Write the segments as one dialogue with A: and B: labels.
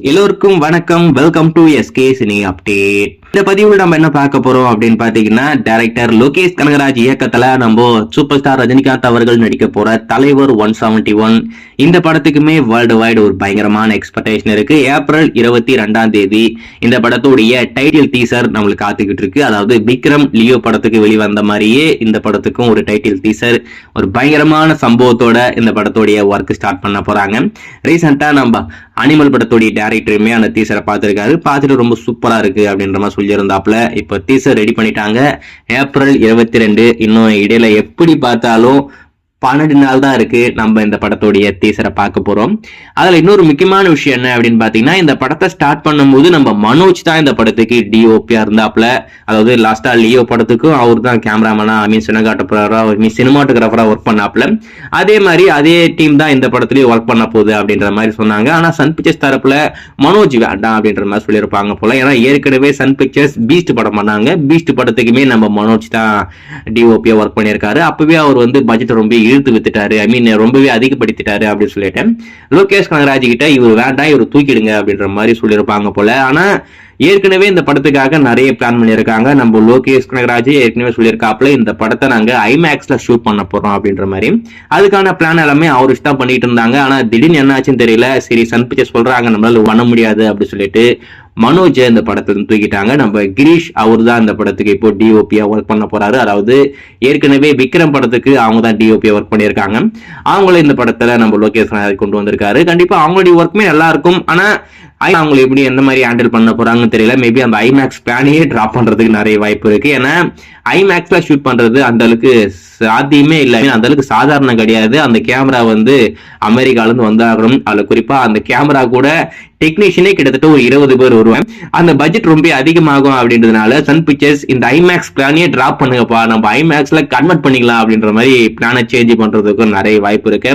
A: எல்லோருக்கும் வணக்கம். Welcome to SK cine update. இந்த பதிவில் நம்ம என்ன பார்க்க போறோம் அப்படின்னு பாத்தீங்கன்னா, டைரக்டர் லோகேஷ் கனகராஜ் இயக்கத்துல நம்ம சூப்பர் ஸ்டார் ரஜினிகாந்த் அவர்கள் நடிக்க போற தலைவர் 171 இந்த படத்துக்குமே வேர்ல்டு வைடு ஒரு பயங்கரமான எக்ஸ்பெக்டேஷன் இருக்கு. ஏப்ரல் 22 இந்த படத்துடைய டைட்டில் டீசர் நம்மளுக்கு காத்துக்கிட்டு இருக்கு. அதாவது விக்ரம் லியோ படத்துக்கு வெளிவந்த மாதிரியே இந்த படத்துக்கும் ஒரு டைட்டில் டீசர், ஒரு பயங்கரமான சம்பவத்தோட இந்த படத்துடைய ஒர்க் ஸ்டார்ட் பண்ண போறாங்க. ரீசெண்டா நம்ம அனிமல் படத்துடைய டைரக்டருமே அந்த டீசரை பார்த்திருக்காரு. பார்த்துட்டு ரொம்ப சூப்பரா இருக்கு அப்படின்ற மாதிரி சொல்லியிருந்தாப்புல. இப்போ டீசர் ரெடி பண்ணிட்டாங்க. ஏப்ரல் 22. இன்னும் இடையில எப்படி பார்த்தாலும் 12 நாள் தான் இருக்கு. நம்ம இந்த படத்துடைய டீசரை பார்க்க போறோம். அதுல இன்னொரு முக்கியமான விஷயம் என்ன அப்படின்னு பாத்தீங்கன்னா, இந்த படத்தை ஸ்டார்ட் பண்ணும்போது நம்ம மனோஜ் தான் இந்த படத்துக்கு டிஓபியா இருந்தாப்ல. அதாவது லாஸ்டா லியோ படத்துக்கும் அவர் தான் கேமராமேனா சினிமாட்டோகிராஃபரா ஒர்க் பண்ணாப்ல. அதே மாதிரி அதே டீம் தான் இந்த படத்துலயும் ஒர்க் பண்ண போகுது அப்படின்ற மாதிரி சொன்னாங்க. ஆனா சன் பிக்சர்ஸ் தரப்புல மனோஜ் வேண்டாம் அப்படின்ற மாதிரி சொல்லியிருப்பாங்க போல. ஏன்னா ஏற்கனவே சன் பிக்சர்ஸ் பீஸ்ட் படம் பண்ணாங்க. பீஸ்ட் படத்துக்குமே நம்ம மனோஜ் தான் டிஓபியா ஒர்க் பண்ணியிருக்காரு. அப்பவே அவர் வந்து பட்ஜெட் ரொம்ப இழுத்து வித்துட்டாரு, ரொம்பவே அதிகப்படுத்திட்டாரு அப்படின்னு சொல்லிட்டு லோகேஷ் கனகராஜ் கிட்ட இவர் வேண்டாம், இவர் தூக்கிடுங்க அப்படின்ற மாதிரி சொல்லியிருப்பாங்க போல. ஆனா ஏற்கனவே இந்த படத்துக்காக நிறைய பிளான் பண்ணியிருக்காங்க. நம்ம லோகேஷ் கனகராஜ் ஏற்கனவே சொல்லியிருக்காப்புல, இந்த படத்தை நாங்க ஐமேக்ஸ்ல ஷூட் பண்ண போறோம் அப்படின்ற மாதிரி. அதுக்கான பிளான் எல்லாமே அவர் இஷ்டம் பண்ணிட்டு இருந்தாங்க. ஆனா திடீர்னு என்ன ஆச்சுன்னு தெரியல. சரி, சன் பிக்சர்ஸ் சொல்றாங்க நம்மளால பண்ண முடியாது அப்படின்னு சொல்லிட்டு மனோஜ் இந்த படத்துல தூக்கிட்டாங்க. நம்ம கிரீஷ் அவர் தான் இந்த படத்துக்கு இப்போ டிஓபியா ஒர்க் பண்ண போறாரு. அதாவது ஏற்கனவே விக்ரம் படத்துக்கு அவங்க தான் டிஓபியா ஒர்க் பண்ணியிருக்காங்க. அவங்களும் இந்த படத்துல நம்ம லோகேஷ் கொண்டு வந்திருக்காரு. கண்டிப்பா அவங்களுடைய ஒர்க்குமே நல்லா இருக்கும். ஆனா அவங்க எப்படி எந்த மாதிரி ஹேண்டில் பண்ண போறாங்கன்னு தெரியல. மேபி அந்த ஐமேக்ஸ் பிளானையே டிராப் பண்றதுக்கு நிறைய வாய்ப்பு இருக்கு. ஏன்னா ஐமேக்ஸ்ல ஷூட் பண்றது அந்த அளவுக்கு சாத்தியமே இல்லை, அந்த அளவுக்கு சாதாரணம் கிடையாது. அந்த கேமரா வந்து அமெரிக்கால இருந்து வந்தாகணும். அதுல குறிப்பா அந்த கேமரா கூட டெக்னீஷியனே கிட்டத்தட்ட ஒரு 20 பேர் வருவாங்க. அந்த பட்ஜெட் ரொம்ப அதிகமாகும் அப்படின்றதுனால சன் பிக்சர்ஸ் இந்த ஐமேக்ஸ் பிளானே டிராப் பண்ணுங்கப்பா, நம்ம ஐமேக்ஸ்ல கன்வெர்ட் பண்ணிக்கலாம் அப்படின்ற மாதிரி பிளானை சேஞ்ச் பண்றதுக்கும் நிறைய வாய்ப்பு இருக்கு.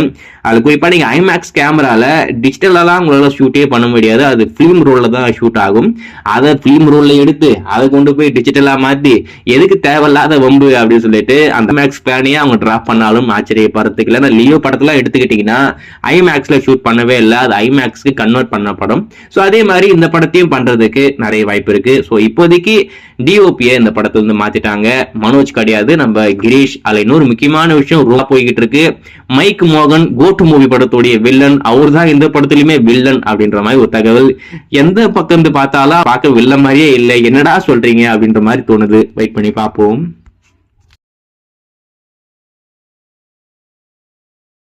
A: அது குறிப்பா நீங்க ஐமேக்ஸ் கேமரால டிஜிட்டலாம் உங்களால ஷூட்டே பண்ண முடியாது. அது பிலிம் ரோல்ல தான் ஷூட் ஆகும். அதை பிலிம் ரோல்ல எடுத்து அதை கொண்டு போய் டிஜிட்டலா மாத்தி எதுக்கு தேவையில்லாத வம்பு அப்படின்னு சொல்லிட்டு அந்த ஐமேக்ஸ் பிளானையே அவங்க டிராப் பண்ணாலும் ஆச்சரியப்படுறதுக்கு இல்லை. லியோ படத்துல எடுத்துக்கிட்டீங்கன்னா ஐமேக்ஸ்ல ஷூட் பண்ணவே இல்லை, அது ஐமேக்ஸ்க்கு கன்வெர்ட் பண்ணப்படும். சோ அதே மாதிரி இந்த படத்தையும் பண்றதுக்கு நிறைய வாய்ப்பு இருக்கு. சோ இப்போதைக்கு டிஓபியை இந்த படத்துல இருந்து மாத்திட்டாங்க. மனோஜ் கிடையாது, நம்ம கிரீஷ். அதுல இன்னொரு முக்கியமான விஷயம் போய்கிட்டு இருக்கு. மைக் மோகன் கோட்டு மூவி படத்துடைய வில்லன், அவர் தான் இந்த படத்துலயுமே வில்லன் அப்படின்ற மாதிரி ஒரு தகவல். எந்த பக்கம் இருந்து பார்த்தாலும் பார்க்க வில்லன் மாதிரியே இல்லை, என்னடா சொல்றீங்க அப்படின்ற மாதிரி தோணுது. வெயிட் பண்ணி பார்ப்போம்.